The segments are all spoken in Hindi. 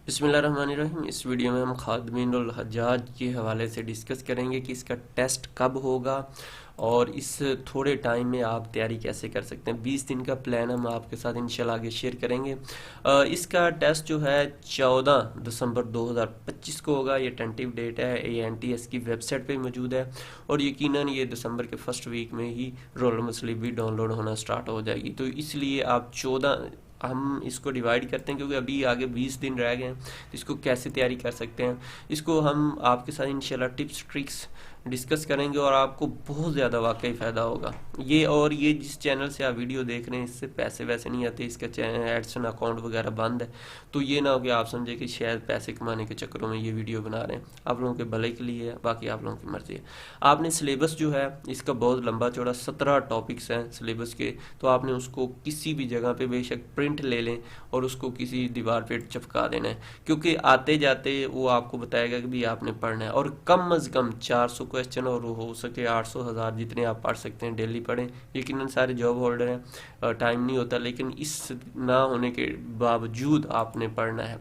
बिस्मिल्लाहिर्रहमानिर्रहीम। इस वीडियो में हम खादिमुल हज्जाज के हवाले से डिस्कस करेंगे कि इसका टेस्ट कब होगा और इस थोड़े टाइम में आप तैयारी कैसे कर सकते हैं। 20 दिन का प्लान हम आपके साथ इंशाल्लाह आगे शेयर करेंगे। इसका टेस्ट जो है 14 दिसंबर 2025 को होगा। ये टेंटिव डेट है, ANTS की वेबसाइट पे मौजूद है और यकीनन ये दिसंबर के फर्स्ट वीक में ही रोल नंबर स्लिप भी डाउनलोड होना स्टार्ट हो जाएगी। तो इसलिए आप 14 हम इसको डिवाइड करते हैं क्योंकि अभी आगे 20 दिन रह गए हैं। तो इसको कैसे तैयारी कर सकते हैं, इसको हम आपके साथ इंशाल्लाह टिप्स ट्रिक्स डिस्कस करेंगे और आपको बहुत ज़्यादा वाकई फ़ायदा होगा। ये जिस चैनल से आप वीडियो देख रहे हैं इससे पैसे वैसे नहीं आते, इसका चैनल एडसन अकाउंट वगैरह बंद है। तो ये ना हो कि आप समझे कि शायद पैसे कमाने के चक्करों में ये वीडियो बना रहे हैं। आप लोगों के भले के लिए है, बाकी आप लोगों की मर्ज़ी है। आपने सिलेबस जो है इसका बहुत लंबा चौड़ा 17 टॉपिक्स हैं सिलेबस के। तो आपने उसको किसी भी जगह पे बेशक प्रिंट ले लें और उसको किसी दीवार पे चिपका देना है, क्योंकि आते जाते वो आपको बताएगा कि भी आपने पढ़ना है। और कम अज़ कम 400 क्वेश्चन और हो सके 800 हज़ार जितने आप पढ़ सकते हैं डेली पढ़ें। यकीनन सारे जॉब होल्डर हैं, टाइम नहीं होता, लेकिन इस ना होने के बावजूद आपने पढ़ना है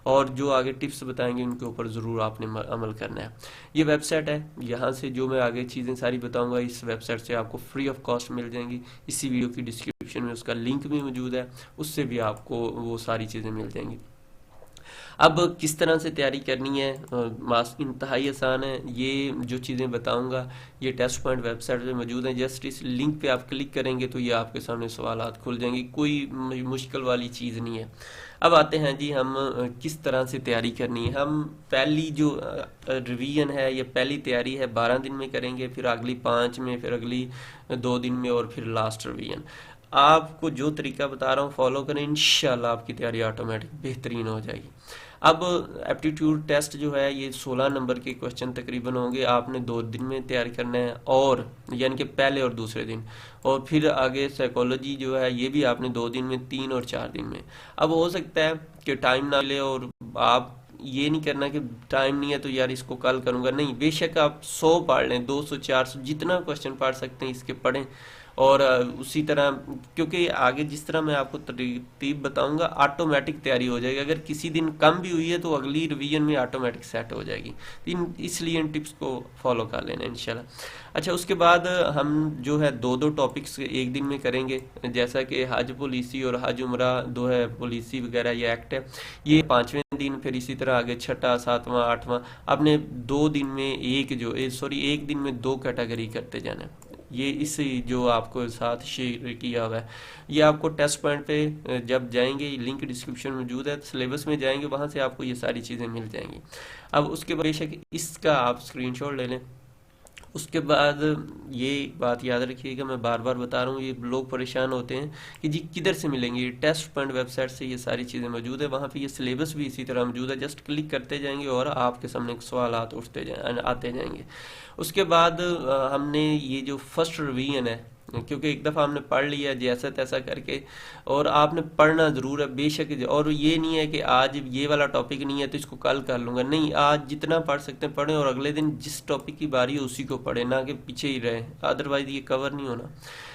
और जो आगे टिप्स बताएंगे उनके ऊपर ज़रूर आपने अमल करना है। ये वेबसाइट है, यहाँ से जो मैं आगे चीज़ें सारी बताऊंगा इस वेबसाइट से आपको फ्री ऑफ कॉस्ट मिल जाएंगी। इसी वीडियो की डिस्क्रिप्शन में उसका लिंक भी मौजूद है, उससे भी आपको वो सारी चीज़ें मिल जाएंगी। अब किस तरह से तैयारी करनी है, मास इंतहाई आसान है। ये जो चीज़ें बताऊंगा ये टेस्ट पॉइंट वेबसाइट पे मौजूद हैं। जस्ट इस लिंक पे आप क्लिक करेंगे तो ये आपके सामने सवालात खुल जाएंगी, कोई मुश्किल वाली चीज़ नहीं है। अब आते हैं जी, हम किस तरह से तैयारी करनी है। हम पहली जो रिवीजन है, ये पहली तैयारी है 12 दिन में करेंगे, फिर अगली 5 में, फिर अगली 2 दिन में और फिर लास्ट रिवीजन। आपको जो तरीका बता रहा हूँ फॉलो करें, इंशाल्लाह आपकी तैयारी ऑटोमेटिक बेहतरीन हो जाएगी। अब एप्टीट्यूड टेस्ट जो है ये 16 नंबर के क्वेश्चन तकरीबन होंगे। आपने 2 दिन में तैयार करना है, और यानी कि पहले और दूसरे दिन। और फिर आगे साइकोलॉजी जो है ये भी आपने 2 दिन में, 3 और 4 दिन में। अब हो सकता है कि टाइम ना मिले और आप ये नहीं करना कि टाइम नहीं है तो यार इसको कल करूँगा, नहीं। बेशक आप 100 पढ़ लें, 200 400 जितना क्वेश्चन पढ़ सकते हैं इसके पढ़ें। और उसी तरह, क्योंकि आगे जिस तरह मैं आपको तरतीब बताऊंगा ऑटोमेटिक तैयारी हो जाएगी। अगर किसी दिन कम भी हुई है तो अगली रिवीजन में ऑटोमेटिक सेट हो जाएगी। इसलिए इन टिप्स को फॉलो कर लेना इंशाल्लाह। अच्छा, उसके बाद हम जो है 2-2 टॉपिक्स एक दिन में करेंगे, जैसा कि हज पॉलिसी और हज उम्रा दो है पॉलिसी वगैरह, ये एक्ट है, ये 5वें दिन। फिर इसी तरह आगे 6ठा 7वां 8वां आपने 2 दिन में एक दिन में 2 कैटेगरी करते जाना है। ये इस जो आपको साथ शेयर किया हुआ है, ये आपको टेस्ट पॉइंट पे जब जाएंगे, लिंक डिस्क्रिप्शन में मौजूद है, सिलेबस में जाएंगे वहाँ से आपको ये सारी चीज़ें मिल जाएंगी। अब उसके बाद बेशक इसका आप स्क्रीनशॉट ले लें। उसके बाद ये बात याद रखिएगा, मैं बार बार बता रहा हूँ, ये लोग परेशान होते हैं कि जी किधर से मिलेंगे। टेस्ट पॉइंट वेबसाइट से ये सारी चीज़ें मौजूद है, वहाँ पे ये सिलेबस भी इसी तरह मौजूद है। जस्ट क्लिक करते जाएंगे और आपके सामने सवाल आते जाएंगे। उसके बाद हमने ये जो फर्स्ट रिवीजन है, क्योंकि एक दफ़ा हमने पढ़ लिया जैसा तैसा करके, और आपने पढ़ना ज़रूर है बेशक। और ये नहीं है कि आज ये वाला टॉपिक नहीं है तो इसको कल कर लूँगा, नहीं। आज जितना पढ़ सकते हैं पढ़ें और अगले दिन जिस टॉपिक की बारी है उसी को पढ़ें, ना कि पीछे ही रहे, अदरवाइज़ ये कवर नहीं होना।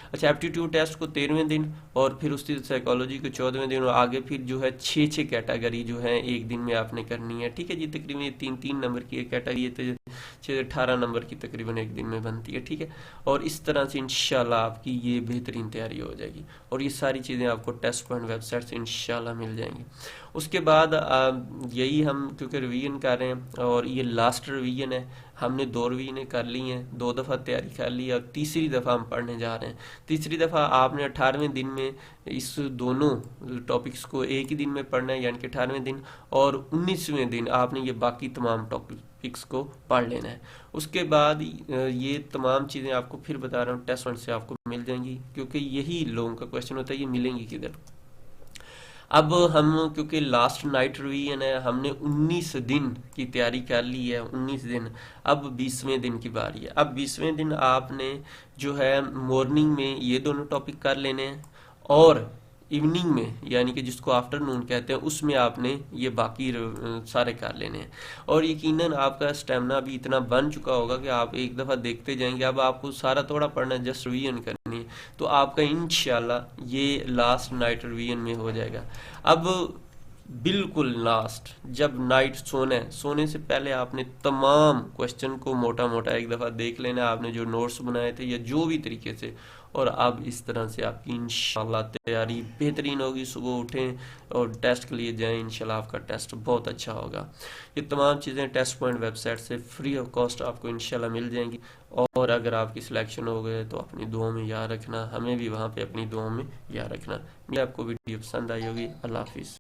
अच्छा, एप्टीट्यूड टेस्ट को 13वें दिन और फिर उसकी साइकोलॉजी को 14वें दिन, और आगे फिर जो है 6-6 कैटेगरी जो है एक दिन में आपने करनी है। ठीक है जी, तकरीबन ये 3-3 नंबर की एक कैटेगरी है तो 18 नंबर की तकरीबन एक दिन में बनती है। ठीक है, और इस तरह से इंशाल्लाह आपकी ये बेहतरीन तैयारी हो जाएगी और ये सारी चीज़ें आपको टेस्ट पॉइंट वेबसाइट से इंशाल्लाह मिल जाएंगी। उसके बाद यही हम क्योंकि रिवीजन कर रहे हैं और ये लास्ट रिवीजन है, हमने 2 रिवीजनें कर ली हैं, 2 दफ़ा तैयारी कर ली, अब तीसरी दफ़ा हम पढ़ने जा रहे हैं। तीसरी दफ़ा आपने 18वें दिन में इस दोनों टॉपिक्स को एक ही दिन में पढ़ना है, यानी कि 18वें दिन, और 19वें दिन आपने ये बाकी तमाम टॉपिक्स को पढ़ लेना है। उसके बाद ये तमाम चीज़ें आपको फिर बता रहा हूँ टेस्ट वन से आपको मिल जाएंगी, क्योंकि यही लोगों का क्वेश्चन होता है ये मिलेंगी किधर। अब हम क्योंकि लास्ट नाइट रिवीजन है, हमने 19 दिन की तैयारी कर ली है, 19 दिन। अब 20वें दिन की बारी है। अब 20वें दिन आपने जो है मॉर्निंग में ये दोनों टॉपिक कर लेने हैं, और इवनिंग में यानी कि जिसको आफ्टरनून कहते हैं उसमें आपने ये बाकी सारे कर लेने हैं। और यकीनन आपका स्टेमिना भी इतना बन चुका होगा कि आप एक दफ़ा देखते जाएंगे। अब आपको सारा थोड़ा पढ़ना है, जस्ट रिवीजन करनी है, तो आपका इंशाल्लाह ये लास्ट नाइट रिवीजन में हो जाएगा। अब बिल्कुल लास्ट, जब नाइट सोने से पहले आपने तमाम क्वेश्चन को मोटा मोटा एक दफ़ा देख लेना, आपने जो नोट्स बनाए थे या जो भी तरीके से। और अब इस तरह से आपकी इंशाल्लाह तैयारी बेहतरीन होगी। सुबह उठें और टेस्ट के लिए जाएं, इंशाल्लाह आपका टेस्ट बहुत अच्छा होगा। ये तमाम चीज़ें टेस्ट पॉइंट वेबसाइट से फ्री ऑफ कॉस्ट आपको इंशाल्लाह मिल जाएंगी। और अगर आपकी सिलेक्शन हो गए तो अपनी दुआ में याद रखना, हमें भी वहाँ पे अपनी दुआ में याद रखना। मुझे आपको वीडियो पसंद आई होगी। अल्लाह हाफिज़।